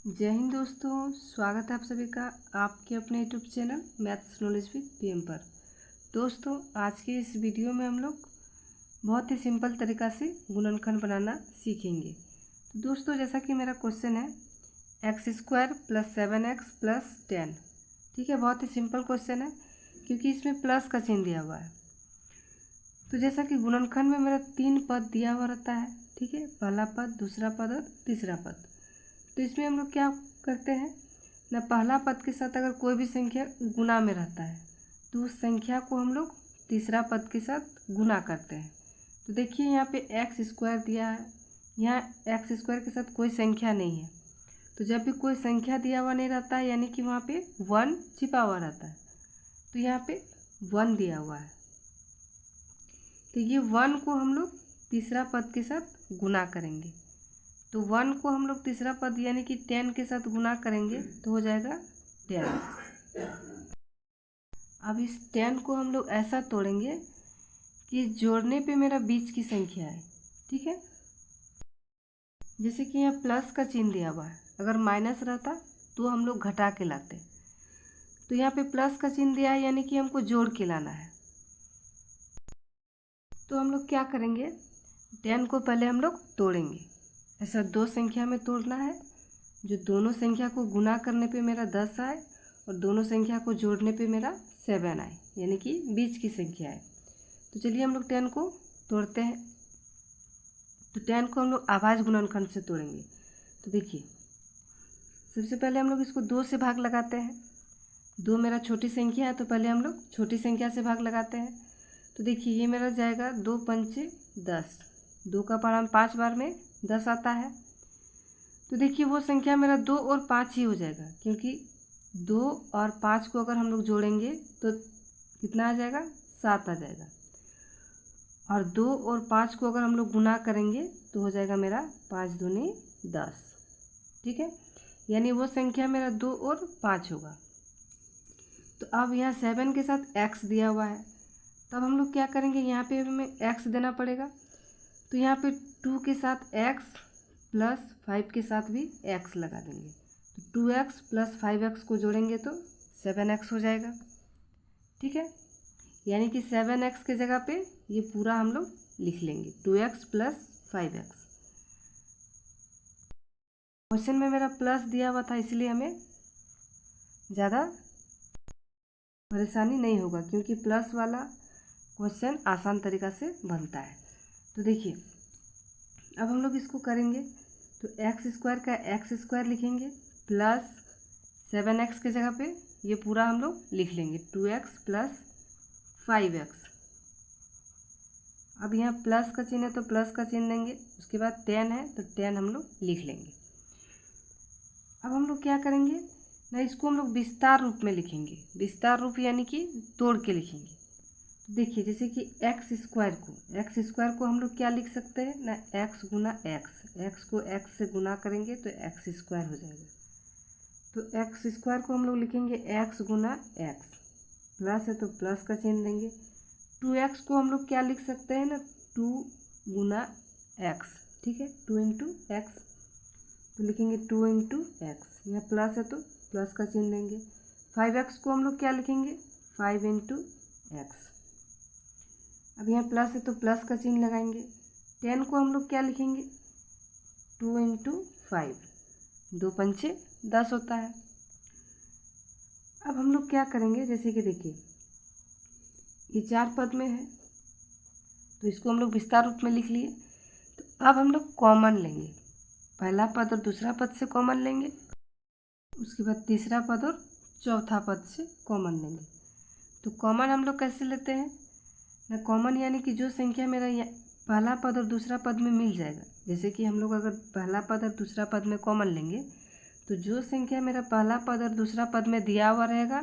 जय हिंद दोस्तों, स्वागत है आप सभी का आपके अपने YouTube channel maths knowledge with PM पर। दोस्तों, आज के इस वीडियो में हम लोग बहुत ही सिंपल तरीक़ा से गुणनखंड बनाना सीखेंगे। तो दोस्तों, जैसा कि मेरा क्वेश्चन है x² + 7x + 10। ठीक है, बहुत ही सिंपल क्वेश्चन है क्योंकि इसमें प्लस का चिन्ह दिया हुआ है। तो जैसा कि गुणनखंड में मेरा 3 पद दिया हुआ रहता है, ठीक है, पहला पद, दूसरा पद और तीसरा पद। तो इसमें हम लोग क्या करते हैं ना, पहला पद के साथ अगर कोई भी संख्या गुना में रहता है तो उस संख्या को हम लोग तीसरा पद के साथ गुना करते हैं। तो देखिए यहाँ पे x² दिया है, यहाँ x² के साथ कोई संख्या नहीं है। तो जब भी कोई संख्या दिया हुआ नहीं रहता है यानी कि वहाँ पे 1 छिपा हुआ रहता है। तो यहाँ पे 1 दिया हुआ है, तो ये 1 को हम लोग तीसरा पद के साथ गुना करेंगे। तो 1 को हम लोग तीसरा पद यानी कि 10 के साथ गुना करेंगे तो हो जाएगा 10। अब इस 10 को हम लोग ऐसा तोड़ेंगे कि जोड़ने पे मेरा बीच की संख्या है, ठीक है। जैसे कि यहाँ प्लस का चिन्ह दिया हुआ है, अगर माइनस रहता तो हम लोग घटा के लाते। तो यहाँ पे प्लस का चिन्ह दिया है यानी कि हमको जोड़ के लाना है। तो हम लोग क्या करेंगे, 10 को पहले हम लोग तोड़ेंगे। ऐसा 2 संख्या में तोड़ना है, जो दोनों संख्या को गुना करने पे मेरा 10 आए और दोनों संख्या को जोड़ने पे मेरा 7 आए, यानी कि बीच की संख्या है। तो चलिए हम लोग 10 को तोड़ते हैं। तो 10 को हम लोग आभाज्य गुणनखंड से तोड़ेंगे। तो देखिए, सबसे पहले हम लोग इसको 2 से भाग लगाते हैं। 2 मेरा छोटी संख्या है तो पहले हम लोग छोटी संख्या से भाग लगाते हैं। तो देखिए ये मेरा जाएगा 2 पंचे 10, 2 का पढ़ा 5 बार में 10 आता है। तो देखिए वो संख्या मेरा 2 और 5 ही हो जाएगा, क्योंकि 2 और 5 को अगर हम लोग जोड़ेंगे तो कितना आ जाएगा, 7 आ जाएगा। और 2 और 5 को अगर हम लोग गुना करेंगे तो हो जाएगा मेरा 5 दूनी 10, ठीक है। यानी वो संख्या मेरा 2 और 5 होगा। तो अब यहाँ 7 के साथ x दिया हुआ है, तब हम लोग क्या करेंगे, यहाँ पे हमें x देना पड़ेगा। तो यहाँ पे 2 के साथ x प्लस 5 के साथ भी x लगा देंगे। तो 2x प्लस 5x को जोड़ेंगे तो 7x हो जाएगा, ठीक है। यानी कि 7x के जगह पे ये पूरा हम लोग लिख लेंगे 2x प्लस 5x। क्वेश्चन में मेरा प्लस दिया हुआ था इसलिए हमें ज़्यादा परेशानी नहीं होगा, क्योंकि प्लस वाला क्वेश्चन आसान तरीक़ा से बनता है। तो देखिए अब हम लोग इसको करेंगे। तो x² का x² लिखेंगे प्लस 7x के जगह पे ये पूरा हम लोग लिख लेंगे 2x प्लस 5x। अब यहाँ प्लस का चिन्ह है तो प्लस का चिन्ह देंगे, उसके बाद 10 है तो 10 हम लोग लिख लेंगे। अब हम लोग क्या करेंगे ना, इसको हम लोग विस्तार रूप में लिखेंगे। विस्तार रूप यानी कि तोड़ के लिखेंगे। तो देखिए जैसे कि x² को हम लोग क्या लिख सकते हैं ना, x गुना x को x से गुना करेंगे तो x² हो जाएगा। तो x² को हम लोग लिखेंगे x गुना x, प्लस है तो प्लस का चिन्ह देंगे। 2x को हम लोग क्या लिख सकते हैं ना, 2 गुना x, ठीक है, 2 इंटू एक्स। तो लिखेंगे 2 इंटू एक्स, यहाँ प्लस है तो प्लस का चिन्ह देंगे। 5x को हम लोग क्या लिखेंगे, 5 इंटू एक्स। अब यहाँ प्लस है तो प्लस का चिन्ह लगाएंगे। 10 को हम लोग क्या लिखेंगे, 2 इंटू 5, 2 पंचे 10 होता है। अब हम लोग क्या करेंगे, जैसे कि देखिए ये 4 पद में है तो इसको हम लोग विस्तार रूप में लिख लिए। तो अब हम लोग कॉमन लेंगे, पहला पद और दूसरा पद से कॉमन लेंगे, उसके बाद तीसरा पद और चौथा पद से कॉमन लेंगे। तो कॉमन हम लोग कैसे लेते हैं ना, कॉमन यानी कि जो संख्या मेरा पहला पद और दूसरा पद में मिल जाएगा। जैसे कि हम लोग अगर पहला पद और दूसरा पद में कॉमन लेंगे तो जो संख्या मेरा पहला पद और दूसरा पद में दिया हुआ रहेगा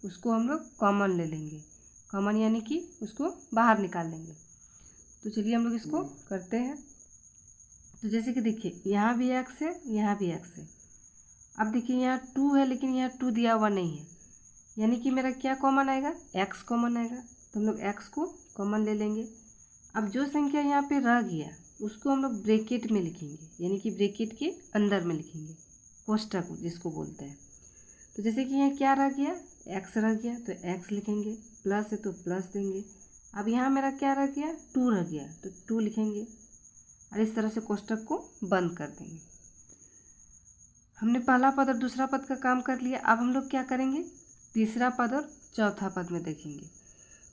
उसको हम लोग कॉमन ले लेंगे। कॉमन यानी कि उसको बाहर निकाल लेंगे। तो चलिए हम लोग इसको करते हैं। तो जैसे कि देखिए यहाँ भी x है, यहाँ भी x है। अब देखिए यहाँ 2 है लेकिन यहाँ 2 दिया हुआ नहीं है, यानी कि मेरा क्या कॉमन आएगा, x कॉमन आएगा। तो हम लोग x को कॉमन ले लेंगे। अब जो संख्या यहाँ पे रह गया उसको हम लोग ब्रैकेट में लिखेंगे, यानी कि ब्रैकेट के अंदर में लिखेंगे। कोष्टक जिसको बोलते हैं। तो जैसे कि यहाँ क्या रह गया, एक्स रह गया, तो एक्स लिखेंगे, प्लस है तो प्लस देंगे। अब यहाँ मेरा क्या रह गया, 2 रह गया, तो 2 लिखेंगे और इस तरह से कोष्टक को बंद कर देंगे। हमने पहला पद और दूसरा पद का काम कर लिया। अब हम लोग क्या करेंगे, तीसरा पद और चौथा पद में देखेंगे।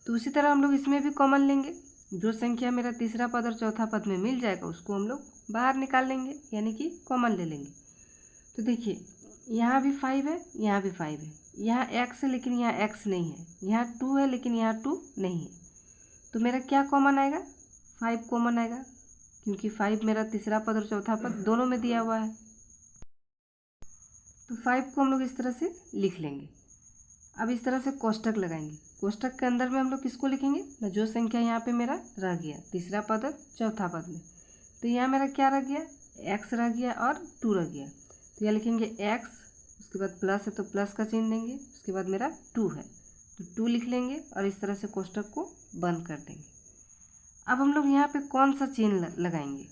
तो उसी तरह हम लोग इसमें भी कॉमन लेंगे। जो संख्या मेरा तीसरा पद और चौथा पद में मिल जाएगा उसको हम लोग बाहर निकाल लेंगे, यानी कि कॉमन ले लेंगे। तो देखिए यहाँ भी 5 है, यहाँ भी 5 है, यहाँ x है लेकिन यहाँ x नहीं है, यहाँ 2 है लेकिन यहाँ 2 नहीं है। तो मेरा क्या कॉमन आएगा, 5 कॉमन आएगा, क्योंकि 5 मेरा तीसरा पद और चौथा पद दोनों में दिया हुआ है। तो 5 को हम लोग इस तरह से लिख लेंगे। अब इस तरह से कोष्टक लगाएंगे। कोष्टक के अंदर में हम लोग किसको लिखेंगे ना, जो संख्या यहाँ पे मेरा रह गया तीसरा पद और चौथा पद में। तो यहाँ मेरा क्या रह गया, x रह गया और 2 रह गया। तो यहाँ लिखेंगे x, उसके बाद प्लस है तो प्लस का चिन्ह देंगे, उसके बाद मेरा 2 है तो 2 लिख लेंगे और इस तरह से कोष्टक को बंद कर देंगे। अब हम लोग यहाँ पे कौन सा चिन्ह लगाएंगे,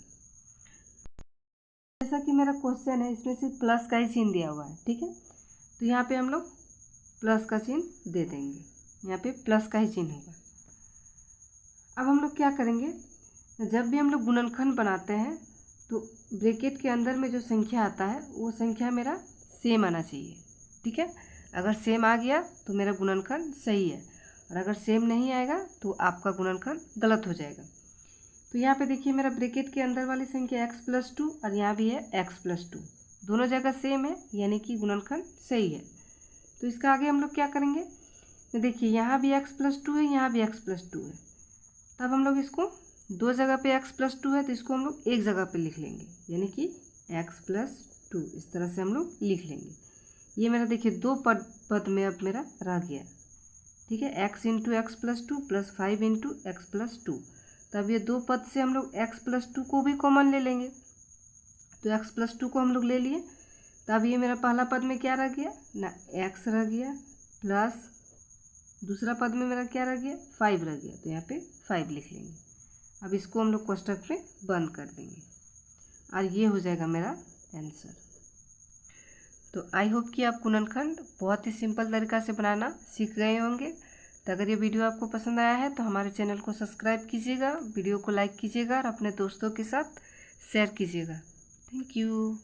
जैसा कि मेरा क्वेश्चन है इसमें सिर्फ प्लस का ही चिन्ह दिया हुआ है, ठीक है। तो यहाँ पे हम लोग प्लस का चिन्ह दे देंगे, यहाँ पे प्लस का ही चिन्ह होगा। अब हम लोग क्या करेंगे, जब भी हम लोग गुणनखंड बनाते हैं तो ब्रैकेट के अंदर में जो संख्या आता है वो संख्या मेरा सेम आना चाहिए, ठीक है। अगर सेम आ गया तो मेरा गुणनखंड सही है, और अगर सेम नहीं आएगा तो आपका गुणनखंड गलत हो जाएगा। तो यहाँ पे देखिए मेरा ब्रैकेट के अंदर वाली संख्या x+2 और यहाँ भी है x+2, दोनों जगह सेम है, यानी कि गुणनखंड सही है। तो इसका आगे हम लोग क्या करेंगे, तो देखिए यहाँ भी x+2 है, यहाँ भी x+2 है। तब हम लोग इसको दो जगह पे x+2 है तो इसको हम लोग एक जगह पे लिख लेंगे, यानी कि x+2 इस तरह से हम लोग लिख लेंगे। ये मेरा देखिए दो पद में अब मेरा रह गया, ठीक है, x × x+2 + 5 × x+2। तब ये दो पद से हम लोग x+2 को भी कॉमन ले लेंगे। तो x+2 को हम लोग ले लिए, तब ये मेरा पहला पद में क्या रह गया ना, x रह गया, प्लस दूसरा पद में मेरा क्या रह गया, 5 रह गया, तो यहाँ पे 5 लिख लेंगे। अब इसको हम लोग कोष्टक में बंद कर देंगे और ये हो जाएगा मेरा आंसर। तो आई होप कि आप गुणनखंड बहुत ही सिंपल तरीक़ा से बनाना सीख गए होंगे। तो अगर ये वीडियो आपको पसंद आया है तो हमारे चैनल को सब्सक्राइब कीजिएगा, वीडियो को लाइक कीजिएगा और अपने दोस्तों के साथ शेयर कीजिएगा। Thank you.